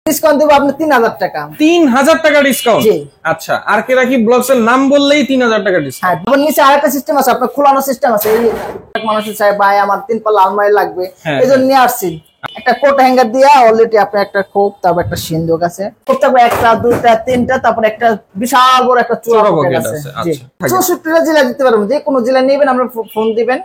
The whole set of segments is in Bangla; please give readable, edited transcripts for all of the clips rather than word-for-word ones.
ডিসকাউন্ট দেব আপনি 3000 টাকা। 3000 টাকা ডিসকাউন্ট? জি। আচ্ছা, আর কে রাখি ব্লগস এর নাম বললেই 3000 টাকা ডিসকাউন্ট। হ্যাঁ, তারপর নিচে আরেকটা সিস্টেম আছে, আপনার খোলানো সিস্টেম আছে। এই মানুষ চায় ভাই আমার 3 পাল্লা আলমারি লাগবে, এজন্য নিয়ে আসছি। একটা কোট হ্যাঙ্গার দিয়া অলরেডি আপনি একটা খোপ, তারপর একটা সিন্ধুক আছে, খোপ তারপর একটা দুইটা তিনটা, তারপর একটা বিশাল বড় একটা চূড়া পকেট আছে। জি, 64টা জেলা দিতে পারবেন, যে কোনো জেলা নেবেন আমরা ফোন দিবেন।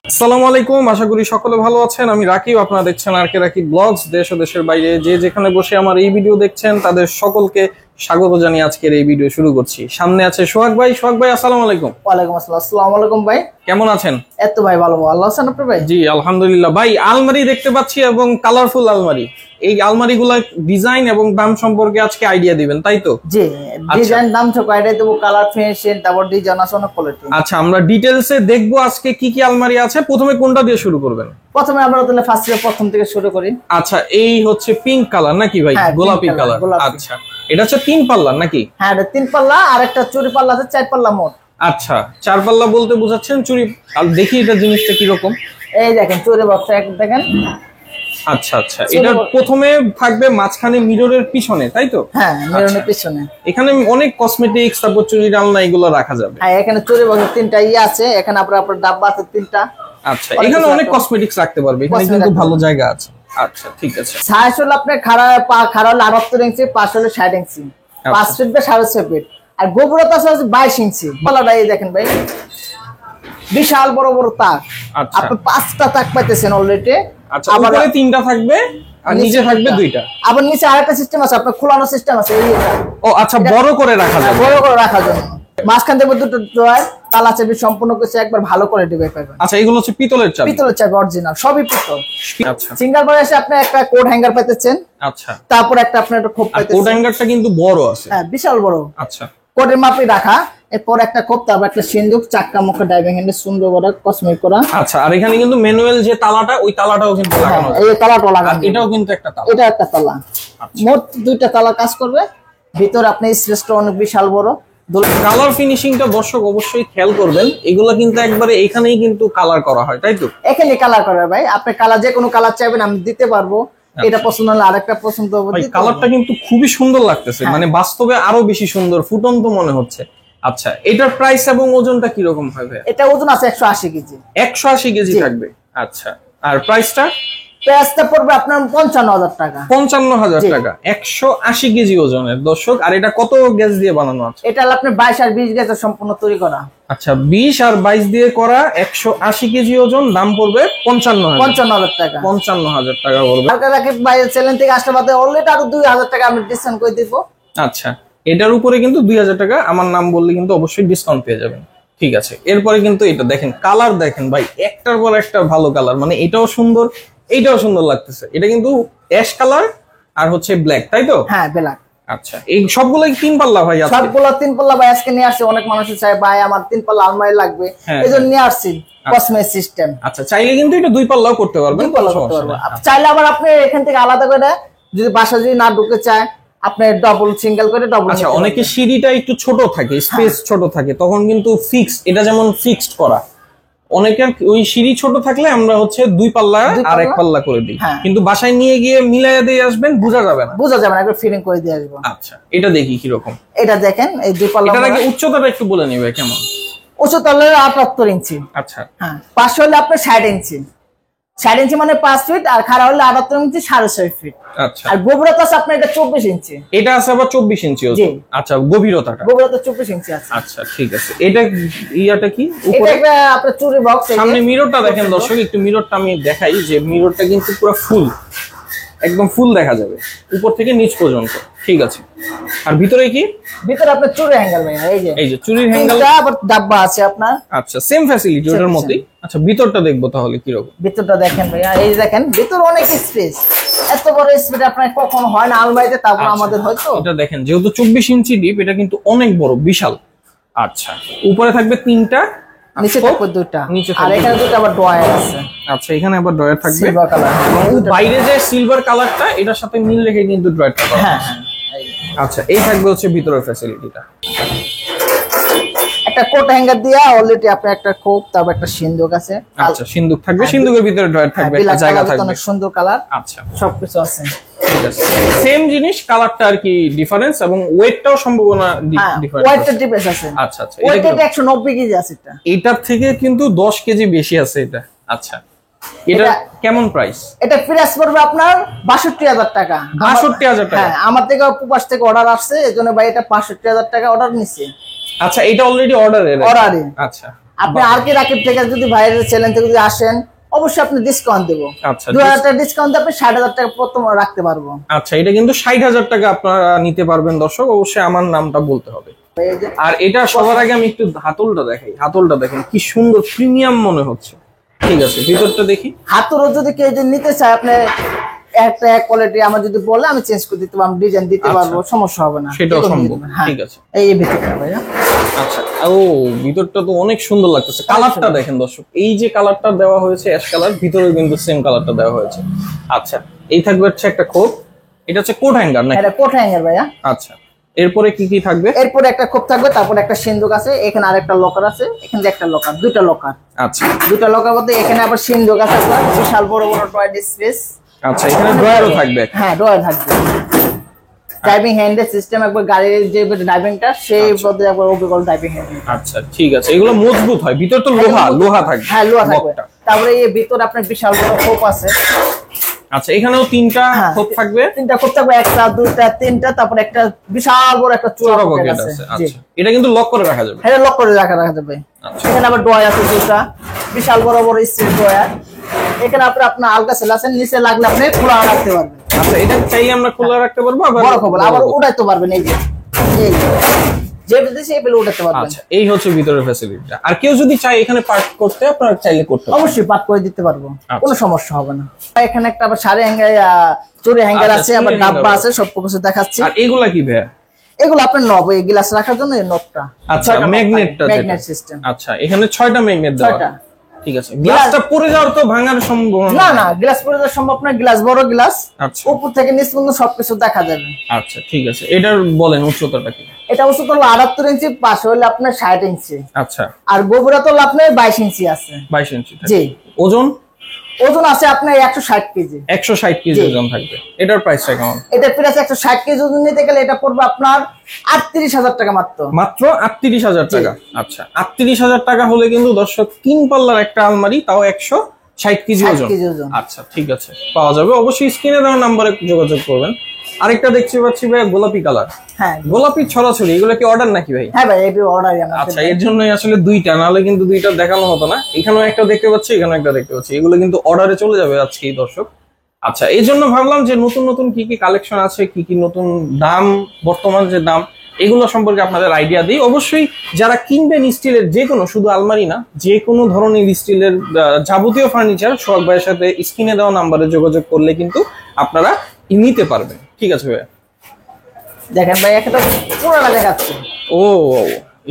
আসসালামু আলাইকুম, আশা করি সকলে ভালো আছেন। আমি রাকিব, আপনারা দেখছেন আর কে রাকিব ব্লগস। দেশ ও দেশের বাইরে যে যেখানে বসে আমার এই ভিডিও দেখছেন তাদের সকলকে স্বাগত জানিয়ে আজকের এই ভিডিও শুরু করছি। সামনে আছে সোহাগ ভাই। সোহাগ ভাই আসসালামু আলাইকুম। ওয়ালাইকুম আসসালাম। আসসালামু আলাইকুম ভাই, কেমন আছেন? এত ভাই ভালো, আল্লাহ হাসান আপনার ভাই। জি আলহামদুলিল্লাহ। ভাই আলমারি দেখতে পাচ্ছি এবং কালারফুল আলমারি, এই আলমারিগুলোর ডিজাইন এবং দাম সম্পর্কে আজকে আইডিয়া দিবেন, তাই তো? জি, ডিজাইন দাম সব আইডিয়া দেব, কালার ফিনিশিং, তারপর ডিজাইন আছে অনেক কোয়ালিটি। আচ্ছা, আমরা ডিটেইলসে দেখবো আজকে কি কি আলমারি আছে। প্রথমে কোনটা দিয়ে শুরু করবেন? প্রথমে আমরা তাহলে প্রথম থেকে শুরু করি। আচ্ছা, এই হচ্ছে পিঙ্ক কালার নাকি ভাই? গোলাপি কালার। আচ্ছা, এটা হচ্ছে 3 পাল্লা নাকি? হ্যাঁ, এটা 3 পাল্লা, আর একটা চুরি পাল্লা আছে 4 পাল্লা মোট। আচ্ছা, 4 পাল্লা বলতে বোঝাচ্ছেন চুরি? আর দেখি এটা জিনিসটা কি রকম। এই দেখেন চুরি বক্স এক দেখেন। আচ্ছা আচ্ছা, এটা প্রথমে থাকবে মাঝখানে মিররের পিছনে, তাই তো? হ্যাঁ, মিররের পিছনে। এখানে অনেক কসমেটিক্স, তারপর চুরির আলনা এগুলো রাখা যাবে। হ্যাঁ, এখানে চুরি বক্স 3টা আছে, এখানে আপনার ডাব্বা আছে 3টা। আচ্ছা, এখানে অনেক কসমেটিক্স রাখতে পারবে, এখানে কিন্তু ভালো জায়গা আছে। আচ্ছা ঠিক আছে। সাইজ হলো আপনার খাড়া হলো 78 ইঞ্চি, পাশ হলো 60 ইঞ্চি, 5 ফিট বা 6.5 ফিট, আর গভীরতা আছে 22 ইঞ্চি। পাল্লাটা এই দেখেন ভাই, বিশাল বড় বড় তাক। আপনি 5টা তাক পাইতেছেন অলরেডি। আচ্ছা, উপরে 3টা থাকবে আর নিচে থাকবে 2টা। আবার নিচে আরেকটা সিস্টেম আছে, আপনার খোলানো সিস্টেম আছে। এই ও আচ্ছা, বড় করে রাখা যাবে। বড় করে রাখার জন্য মাঝখান থেকে দুটো ড্রয়ার, তালা চাবি সম্পূর্ণ কিছু একবার ভালো করে দিবে পাবেন। আচ্ছা, এগুলো হচ্ছে পিতলের চাবি? পিতলের চাবি অরিজিনাল, সবই পিতল। আচ্ছা, সিঙ্গেল বারে এসে আপনি একটা কোড হ্যাঙ্গার পাইতেছেন। আচ্ছা, তারপর একটা আপনার একটা খোপ পাইতেছেন। কোড হ্যাঙ্গারটা কিন্তু বড় আছে। হ্যাঁ, বিশাল বড়। আচ্ছা, কোডের মাপে রাখা। এরপর একটা খোপ, তারপর একটা সিন্ধুক, চাক্কা মুখে ডাইভিং হ্যান্ডেল সুন্দর করে কসমেটিক করা। আচ্ছা, আর এখানে কিন্তু ম্যানুয়াল যে তালাটা, ওই তালাটাও কিন্তু লাগানো আছে। এই তালাটাও লাগানো, এটাও কিন্তু একটা তালা। এটা একটা তালা। মোট 2টা তালা কাজ করবে। ভিতরে আপনি স্পেসটা অনেক বিশাল বড়। কালার ফিনিশিংটা দর্শক অবশ্যই খেয়াল করবেন, এগুলো কিন্তু একবারে এখানেই কিন্তু কালার করা হয়, তাই তো? এখানে কালার করা ভাই, আপনি কালার যে কোনো কালার চাইবেন আমি দিতে পারবো। এটা পছন্দ হলে আরেকটা পছন্দ হবে। কালারটা কিন্তু খুবই সুন্দর লাগতেছে, মানে বাস্তবে আরো বেশি সুন্দর, ফুটন্ত মনে হচ্ছে। আচ্ছা, এটার প্রাইস এবং ওজনটা কি রকম হয় ভাই? এটা ওজন আছে 180 কেজি। 180 কেজি থাকবে। আচ্ছা, আর প্রাইসটা? প্রাইসটা পড়বে আপনার 55,000 টাকা। 55,000 টাকা 180 কেজি ওজনের দর্শক। আর এটা কত গেজ দিয়ে বানানো আছে? এটা আপনার 22 আর 20 গেজে সম্পূর্ণ তৈরি করা। আচ্ছা, 20 আর 22 দিয়ে করা, 180 কেজি ওজন, দাম পড়বে 55,000 টাকা। 55,000 টাকা পড়বে। রাকিব ভাই চ্যানেল থেকে আসলে বাদে অলরেডি আরো 2,000 টাকা আমি ডিসকাউন্ট করে দিব। আচ্ছা, এটার উপরে কিন্তু 2,000 টাকা আমার নাম বললে কিন্তু অবশ্যই ডিসকাউন্ট পেয়ে যাবেন। ঠিক আছে, এরপরে কিন্তু এটা দেখেন, কালার দেখেন ভাই, একটার পর একটা ভালো কালার, মানে এটাও সুন্দর, এইটাও সুন্দর লাগতেছে। এটা কিন্তু অ্যাশ কালার আর হচ্ছে ব্ল্যাক, তাই তো? হ্যাঁ, ব্ল্যাক। আচ্ছা, এই সবগুলো 3 পাল্লা ভাই? সবগুলো 3 পাল্লা ভাই, আজকে নিয়ে আসছে। অনেক মানুষ চায় ভাই আমার 3 পাল্লা আলমারি লাগবে, এজন্য নিয়ে আসছি কসমেটিক সিস্টেম। আচ্ছা, চাইলে কিন্তু এটা 2 পাল্লাও করতে পারবেন। চাইলে আবার আপনি এখান থেকে আলাদা করে, যদি বাসা যদি না ঢুকে চায় আপনি ডবল সিঙ্গেল করে ডবল। আচ্ছা, অনেকে সিঁড়িটা একটু ছোট থাকে, স্পেস ছোট থাকে, তখন কিন্তু ফিক্সড, এটা যেমন ফিক্সড করা। অনেকের ওই সিঁড়ি ছোট থাকলে আমরা হচ্ছে 2 পাল্লা আর 1 পাল্লা করে দিই, কিন্তু বাসায় নিয়ে গিয়ে মিলাইয়া দিয়ে আসবেন, বোঝা যাবে না। একবার ফিটিং করে দিয়ে আসবো। আচ্ছা, এটা দেখি কি রকম। এটা দেখেন, এই 2 পাল্লা। এটার আগে উচ্চতাটা একটু বলে নিবে কেমন? উচ্চতা হলো 78 ইঞ্চি। আচ্ছা, হ্যাঁ, পাশ হলে আপনার 60 ইঞ্চি। 60 ইঞ্চি মানে 5 ফিট, আর খাড়া হলে 78 ইঞ্চি, 6.5 ফিট। আচ্ছা, আর গভীরতা আছে আপনার এটা 24 ইঞ্চি। এটা আছে আবার 24 ইঞ্চি। আচ্ছা, গভীরতা 24 ইঞ্চি আছে। আচ্ছা ঠিক আছে। এটা ইয়াটা কি? এটা আপনার চুরি বক্স। সামনে মিররটা দেখেন দর্শক, একটু মিররটা আমি দেখাই, যে মিররটা কিন্তু পুরো ফুল, একদম ফুল দেখা যাবে উপর থেকে নিচ পর্যন্ত। ঠিক আছে, আর ভিতরে কি? ভিতরে আপনার চুরি হ্যাঙ্গার ভাই, এই যে চুরির হ্যাঙ্গার, আবার ডাব্বা আছে আপনার। আচ্ছা, সেম ফ্যাসিলিটি ওটার মতই। আচ্ছা, ভিতরটা দেখবো তাহলে কি রকম। ভিতরটা দেখেন ভাইয়া, এই দেখেন ভিতর অনেক স্পেস, এত বড় স্পেস আপনার কখনো হয় না আলমারিতে, তারপর আমাদের হয়তো। এটা দেখেন, যেহেতু 24 ইঞ্চি ডিপ, এটা কিন্তু অনেক বড়, বিশাল। আচ্ছা, উপরে থাকবে 3টা, নিচে থাকবে 2টা, আর এখানে 2টা আবার ড্রয়ার আছে। আচ্ছা, এখানে আবার ড্রয়ার থাকবে সিলভার কালার। বাইরে যে সিলভার কালারটা, এটার সাথে মিল রেখে কিন্তু ড্রয়ারটা করা। হ্যাঁ। আচ্ছা, এই থাকবে হচ্ছে ভিতরের ফ্যাসিলিটিটা। একটা কোট হ্যাঙ্গার দিয়া অলরেডি আপনার একটা খোপ, তারপর একটা সিন্ধুক আছে। আচ্ছা, সিন্ধুক থাকবে, সিন্ধুকের ভিতরে ড্রয়ার থাকবে, একটা জায়গা থাকবে। অনেক সুন্দর কালার। আচ্ছা, সবকিছু আছে। ঠিক আছে, সেম জিনিস, কালারটা আর কি ডিফারেন্স এবং ওয়েটটাও সম্ভাবনা ডিফারেন্স। ওয়েটটা ডিফারেন্স আছে। আচ্ছা আচ্ছা, ওয়েটটা 190 কেজি আছে এটা। এটার থেকে কিন্তু 10 কেজি বেশি আছে এটা। আচ্ছা, এটা কেমন প্রাইস? এটা প্রাইস পড়বে আপনার ৬২,০০০ টাকা। ৬২,০০০ টাকা? হ্যাঁ, আমার থেকে প্রবাস থেকে অর্ডার আসছে, এজন্য ভাই এটা ৬২,০০০ টাকা অর্ডার নিছে। আচ্ছা, এটা অলরেডি অর্ডারে? আচ্ছা, আপনি আর কি রাকিব থেকে যদি ভাইয়ের চ্যানেল থেকে যদি আসেন, অবশ্যই আপনি ডিসকাউন্ট দেবো। আচ্ছা, ২০০০ টাকা ডিসকাউন্ট দিয়ে আপনি ৬০,০০০ টাকা প্রথম রাখতে পারবো। আচ্ছা, এটা কিন্তু ৬০,০০০ টাকা আপনারা নিতে পারবেন দর্শক, অবশ্যই আমার নামটা বলতে হবে। আর এটা সবার আগে আমি একটু হাতলটা দেখাই। হাতলটা দেখেন কি সুন্দর, প্রিমিয়াম মনে হচ্ছে। ঠিক আছে, ভিতরটা দেখি। হাতলও যদি কেউ যদি নিতে চায়, আপনি একটা এক কোয়ালিটি আমার যদি বলে আমি চেঞ্জ করে দিতে পারবো, ডিজাইন দিতে পারবো, সমস্যা হবে না। সেটাও সম্ভব। ঠিক আছে, এই ভিতরটা ভাইয়া। আচ্ছা, ও ভিতরটা তো অনেক সুন্দর লাগতেছে। কালারটা দেখেন দর্শক, এই যে কালারটা দেওয়া হয়েছে অ্যাশ কালার, ভিতরেও কিন্তু সেম কালারটা দেওয়া হয়েছে। আচ্ছা, এই থাকবে হচ্ছে একটা খোপ, এটা হচ্ছে কোট হ্যাঙ্গার না? এটা কোট হ্যাঙ্গার ভাইয়া। আচ্ছা, এরপরে কি কি থাকবে? এরপরে একটা খোপ থাকবে, তারপর একটা সিন্দুক আছে, এখানে আরেকটা লকার আছে, এখানে একটা লকার, দুইটা লকার। আচ্ছা, দুইটা লকার মধ্যে এখানে আবার সিন্দুক আছে, আপনার বিশাল বড় বড় টয়লেট স্পেস। আচ্ছা, এখানে ড্রয়ারও থাকবে? হ্যাঁ, ড্রয়ার থাকবে। ড্রাইভিং হ্যান্ডেল সিস্টেম, একবার গাড়ির যে ড্রাইভিংটা সেই পদ্ধতি একবার অভিজ্ঞতা ড্রাইভিং হ্যান্ডেল। আচ্ছা, ঠিক আছে, এগুলো মজবুত হয়, ভিতর তো লোহা থাকবে? হ্যাঁ, লোহা থাকবে। তারপরে এই ভিতরে আপনার বিশাল বড় খোপ আছে। আচ্ছা, এখানেও তিনটা খোপ থাকবে? তিনটা খোপ থাকবে, একটা দুইটা তিনটা, তারপর একটা বিশাল বড় একটা চূড়া পকেট আছে। আচ্ছা, এটা কিন্তু লক করে রাখা যাবে? হ্যাঁ, লক করে রাখা যাবে। এখানে আবার ড্রয়ার আছে দুটো, বিশাল বড় বড় স্টিল ড্রয়ার। এখানে আপনার আলগা সেল আছে, নিচে লাগলে আপনি খোলা রাখতে পারবেন। আচ্ছা, এটা চাইলে আমরা খোলা রাখতে পারবো, বড় খবর আবার উঠাইতে পারবেন। এই যে বিদেশে এই বেলে উঠাতে পারবেন। আচ্ছা, এই হচ্ছে ভিতরের ফ্যাসিলিটিটা। আর কেউ যদি চায় এখানে পার্ক করতে, আপনারা চাইলে করতে পারবেন? অবশ্যই পার্ক করে দিতে পারবো, কোনো সমস্যা হবে না। এখানে একটা আবার সাড়ে হ্যাঙ্গার, চুরি হ্যাঙ্গার আছে, আবার ডাব্বা আছে, সব কিছু দেখাচ্ছি। আর এগুলা কি ভাইয়া? এগুলো আপনার নব, এই গ্লাস রাখার জন্য এই নবটা। আচ্ছা, ম্যাগনেটটা, ম্যাগনেট সিস্টেম। আচ্ছা, এখানে 6টা ম্যাগনেট দেওয়া। 6টা। ঠিক আছে, গ্লাসটা পড়ে যাওয়ার তো ভাঙার সম্ভাবনা? না না, গ্লাস পড়ে যাওয়ার সম্ভব না, গ্লাস বড় গ্লাস। আচ্ছা, উপর থেকে নিচ পর্যন্ত সবকিছু দেখা যাবে। আচ্ছা, ঠিক আছে, এটার বলেন উচ্চতাটা কি? এটা উচ্চতা হলো 78 ইঞ্চি, পাশে হলে আপনার 60 ইঞ্চি। আচ্ছা, আর গভীরতা হলো আপনার 22 ইঞ্চি আছে। 22 ইঞ্চি? জি। ওজন? ওজন আছে আপনার 160 কেজি। 160 কেজি ওজন থাকবে। এটার প্রাইসটা কেমন? এটা প্রাইস 160 কেজি ওজন নিতে গেলে এটা পড়বে আপনার 38,000 টাকা মাত্র। মাত্র 38,000 টাকা? আচ্ছা, 38,000 টাকা হলে কিন্তু দর্শক 3 পাল্লার একটা আলমারি, তাও 160 কেজি ওজন। আচ্ছা, ঠিক আছে, পাওয়া যাবে। অবশ্যই স্ক্রিনে দেওয়া নাম্বারে যোগাযোগ করবেন। আরেকটা দেখতে পাচ্ছি ভাই, গোলাপি কালার। হ্যাঁ, গোলাপি ছড়াছড়ি, এগুলো কি অর্ডার নাকি ভাই? হ্যাঁ ভাই, এটা অর্ডার। আচ্ছা, এর জন্যই আসলে দুইটা, নাহলে কিন্তু দুইটা দেখানো হতো না। এখানেও একটা দেখতে পাচ্ছি, এখানেও একটা দেখতে পাচ্ছি, এগুলো কিন্তু অর্ডারে চলে যাবে আজকেই দর্শক। আচ্ছা, এই জন্য ভাবলাম যে নতুন নতুন কি কি কালেকশন আছে, কি কি নতুন দাম, বর্তমান যে দাম, এগুলো সম্পর্কে আপনাদের আইডিয়া দিই। অবশ্যই যারা কিনবেন স্টিলের যে কোনো, শুধু আলমারি না, যে কোনো ধরনের স্টিলের যাবতীয় ফার্নিচার, সোহাগ ভাইয়ের সাথে স্ক্রিনে দেওয়া নাম্বারে যোগাযোগ করলে কিন্তু আপনারা নিতে পারবেন। ঠিক আছে ভাইয়া, দেখেন ভাই, একটা পুরোটা দেখাচ্ছি। ও,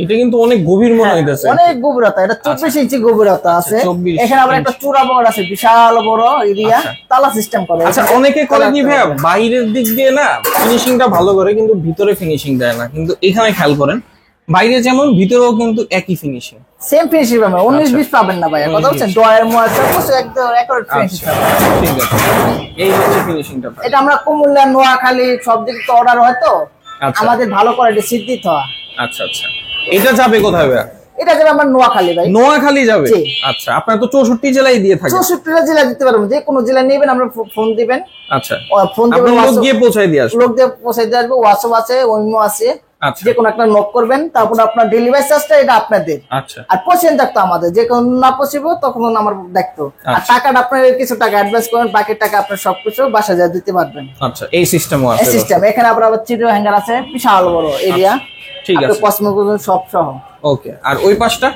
এটা কিন্তু অনেক গভীর মনে হইতেছে। অনেক গভীরতা, এটা 24 ইঞ্চি গভীরতা আছে। এখানে আবার একটা চূড়া বড় আছে, বিশাল বড় এরিয়া, তালা সিস্টেম করে। আচ্ছা, অনেকে করে কি ভাইয়া, বাইরের দিক দিয়ে না ফিনিশিংটা ভালো করে, কিন্তু ভিতরে ফিনিশিং দেয় না। কিন্তু এখানে খেয়াল করেন, বাইরে যেমন ভিতরেও কিন্তু একই ফিনিশিং, সেম ফিনিশিং পাবেন। 19-20 পাবেন না ভাই, কথা বলছেন। ডয়ার মোয়ার সব একদম একুরেট ফিনিশিং পাবেন। ঠিক আছে, এই হচ্ছে ফিনিশিংটা। এটা আমরা কুমিল্লা, নোয়াখালী সব দিকে তো অর্ডার হয়, তো আমাদের ভালো কোয়ালিটি সিদ্ধিত হয়। আচ্ছা আচ্ছা, এটা যাবে কোথায় ভাইয়া? এটা যাবে আমার নোয়াখালী ভাই। নোয়াখালী যাবে? আচ্ছা, আপনারা তো 64 জেলায় দিয়ে থাকেন। 64টা জেলা দিতে পারবেন, যে কোনো জেলা নেবেন, আমরা ফোন দিবেন। আচ্ছা, ফোন দিবেন, লোক গিয়ে পৌঁছায় দিয়ে আসবে। লোক দিয়ে পৌঁছায় দিয়ে আসবে। হোয়াটসঅ্যাপ আছে, ওইমো আছে, যে কোনো একটা নক করবেন। তারপর আপনার ডেলিভারি চার্জটা এটা আপনাদের। আচ্ছা, আর পৌঁছে থাকতো আমাদের, যে কোনো না পৌঁছব তখন আমার দেখতো। আর টাকাটা আপনার কিছু টাকা অ্যাডভান্স করেন, বাকি টাকা আপনার সবকিছু বাসা যায় দিতে পারবেন। আচ্ছা, এই সিস্টেমও আছে। এই সিস্টেম। এখানে আবার চিরো হ্যাঙ্গার আছে, বিশাল বড় এরিয়া। ঠিক আছে, কসমোপলিটন সব সহ। ওকে, আর ওই পাশটা?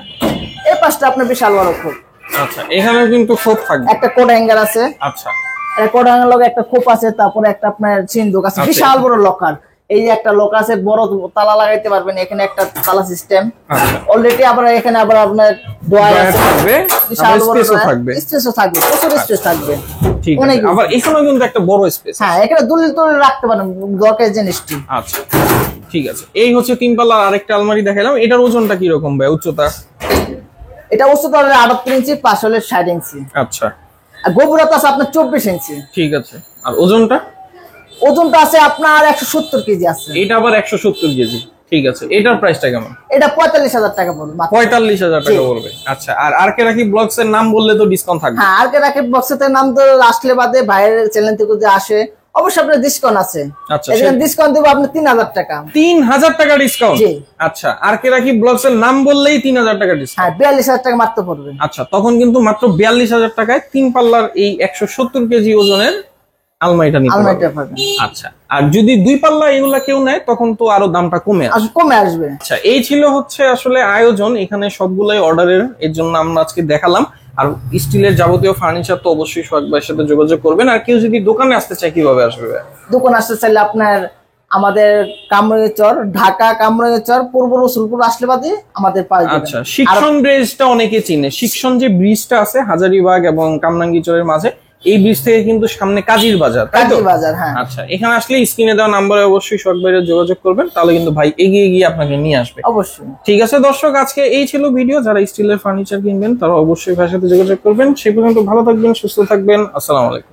এই পাশটা আপনার বিশাল বড় খোপ। আচ্ছা, এখানে কিন্তু খোপ থাকবে। একটা কোড হ্যাঙ্গার আছে। আচ্ছা, এই কোড হ্যাঙ্গার লগে একটা খোপ আছে, তারপরে একটা আপনার সিন্দুক আছে, বিশাল বড় লকার। এই যে একটা লক আছে, বড় তালা লাগাইতে পারবেন। এখানে একটা তালা সিস্টেম অলরেডি। আবার এখানে আবার আপনার ডয়ার আছে, বিশাল বড় স্পেসও থাকবে, প্রচুর স্পেস থাকবে। ঠিক আছে, আবার এখানেও কিন্তু একটা বড় স্পেস। হ্যাঁ, এখানে দলিল টলিল রাখতে পারেন, দরকার জিনিসটি। আচ্ছা, ঠিক আছে। এই হচ্ছে 3 পাল্লার আরেকটা আলমারি দেখালাম। এটার ওজনটা কি রকম ভাই, উচ্চতা? এটা উচ্চতা হলো 38 ইঞ্চি, পাশ হলে 60 ইঞ্চি। আচ্ছা, আর গভীরতা আছে আপনার 24 ইঞ্চি। ঠিক আছে, আর ওজনটা? ওজনটা আছে আপনার 170 কেজি আছে। এটা আবার 170 কেজি, ঠিক আছে। এটার প্রাইসটা কেমন? এটা 45,000 টাকা পড়বে। 45,000 টাকা পড়বে। আচ্ছা, আর আরকে রাখি ব্লগস এর নাম বললে তো ডিসকাউন্ট থাকবে। হ্যাঁ, আরকে রাখি বক্সের নাম তো আসলে বাদে ভাইয়ের চ্যানেল থেকে যে আসে অবশ্যই আপনার ডিসকাউন্ট আছে। আচ্ছা, এখানে ডিসকাউন্ট দেব আপনি 3000 টাকা। 3000 টাকা ডিসকাউন্ট? জি। আচ্ছা, আরকে রাখি ব্লগস এর নাম বললেই 3000 টাকা ডিসকাউন্ট। হ্যাঁ, 42,000 টাকা মাত্র পড়বে। আচ্ছা, তখন কিন্তু মাত্র 42,000 টাকায় 3 পাল্লার এই 170 কেজি ওজনের আলমারিটা নিতে পারবেন। আচ্ছা, আর যদি 2 পাল্লা এগুলা কেউ নেয় তখন তো আরো দামটা কমে আসবে। আচ্ছা, এই ছিল হচ্ছে আসলে আয়োজন, এখানে সবগুলাই অর্ডারের, এর জন্য আমরা আজকে দেখালাম। আর স্টিলের যাবতীয় ফার্নিচার তো অবশ্যই সোহাগ ভাইয়ের সাথে যোগাযোগ করবেন। আর কেউ যদি দোকানে আসতে চায় কিভাবে আসবে? দোকানে আসতে চাইলে আপনার আমাদের কামরাঙ্গীরচর, ঢাকা কামরাঙ্গীরচর পূর্ব রসুলপুর আসলে বাদে আমাদের পাওয়া যাবে। আচ্ছা, শিক্ষণ ব্রিজটা অনেকে চিনে। শিক্ষণ যে ব্রিজটা আছে হাজারীবাগ এবং কামরাঙ্গীরচরের মাঝে, এই ব্রিজ থেকে কিন্তু সামনে কাজীর বাজার, তাই তো? কাজীর বাজার, হ্যাঁ। আচ্ছা, এখানে আসলে স্ক্রিনে দেওয়া নাম্বারে অবশ্যই সোহাগ ভাইয়ের যোগাযোগ করবেন, তাহলে কিন্তু ভাই এগিয়ে গিয়ে আপনাকে নিয়ে আসবে। অবশ্যই। ঠিক আছে দর্শক, আজকে এই ছিল ভিডিও। যারা স্টিলের ফার্নিচার কিনবেন তারা অবশ্যই ভাইয়ের সাথে যোগাযোগ করবেন। সেই পর্যন্ত ভালো থাকবেন, সুস্থ থাকবেন। আসসালামু আলাইকুম।